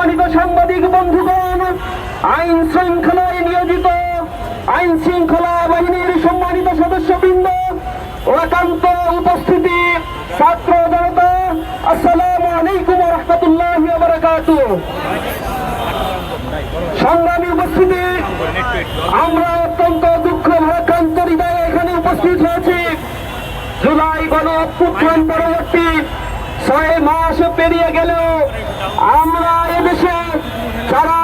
সম্মানিত সাংবাদিক বন্ধুগণ, আইন শৃঙ্খলায় নিয়োজিত আইন শৃঙ্খলা বাহিনীর সম্মানিত সদস্যবৃন্দ ও একান্ত উপস্থিতি ছাত্র জনতা, আসসালামু আলাইকুম ওয়া রাহমাতুল্লাহি ওয়া বারাকাতুহু। সংগ্রামী উপস্থিতি, আমরা অত্যন্ত দুঃখ ভারাক্রান্ত হৃদয়ে এখানে উপস্থিত হয়েছি। জুলাই গণ অভ্যুত্থান পরবর্তী 6 মাস পেরিয়ে গেলেও আমরা এদেশে যারা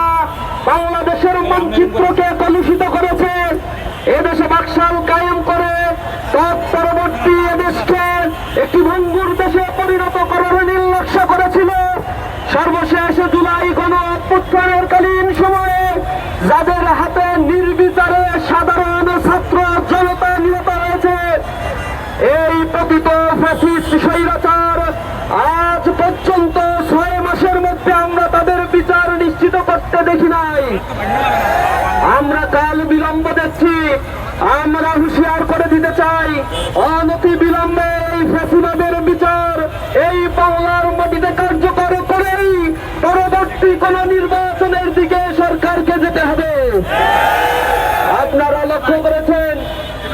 বাংলাদেশের মানচিত্রকে কলুষিত করেছে, এদেশে বাকশাল কায়েম করে তৎপরবর্তী এদেশকে একটি ভঙ্গুর দেশে পরিণত করার নির্লক্ষ্য করেছিল, সর্বশেষ জুলাই গণ অভ্যুত্থানের কালীন সময়ে যাদের হাতে নির্বিচারে সাধারণ ছাত্র জনতা নিহত হয়েছে, এই পতিত ফ্যাসিস্ট স্বৈরাচার আজ পর্যন্ত 6 মাসের মধ্যে আমরা তাদের বিচার নিশ্চিত করতে দেখি নাই। আমরা কাল বিলম্ব দেখছি। আমরা হুঁশিয়ার করে দিতে চাই, অনতি বিলম্বে এই ফ্যাসিবাদের বিচার এই বাংলার মাটিতে কার্যকর করেই পরবর্তী কোন নির্বাচনের দিকে সরকারকে যেতে হবে। আপনারা লক্ষ্য করেছেন,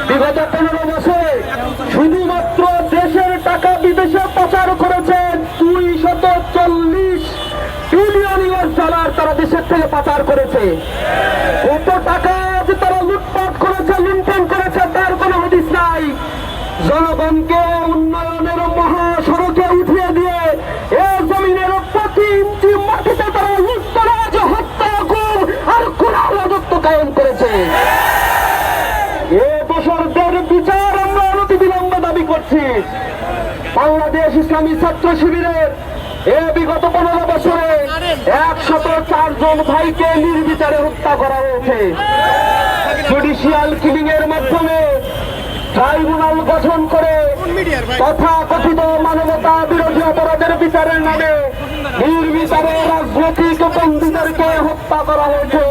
বিগত 15 বছরে শুধুমাত্র দেশের টাকা বিদেশে পাচার করেছেন 240 বিলিয়ন ইউএস ডলার তারা দেশের থেকে পাচার করেছে। কত টাকা যে তারা লুটপাট করেছে, লুণ্ঠন করেছে, তার কোনো হদিস নাই। জনগণকে উন্নয়নের মহাসড়কে উঠিয়ে দিয়ে এ জমিনের প্রতি ইঞ্চি মাটিতে তারা লুটতরাজ, হত্যা, গুম আর খুনের রাজত্ব কায়েম করেছে। এ দোষরদের বিচার আমরা অনতিবিলম্বে দাবি করছি। বাংলাদেশ ইসলামী ছাত্র শিবিরের বিগত 15 বছরে 104 জন ভাইকে নির্বিচারে হত্যা করা হয়েছে। জুডিশিয়াল কিলিং এর মাধ্যমে ট্রাইব্যুনাল গঠন করে তথাকথিত মানবতা বিরোধী অপরাধের বিচারের নামে নির্বিচারে রাজনৈতিক বন্দীদেরকে হত্যা করা হয়েছে।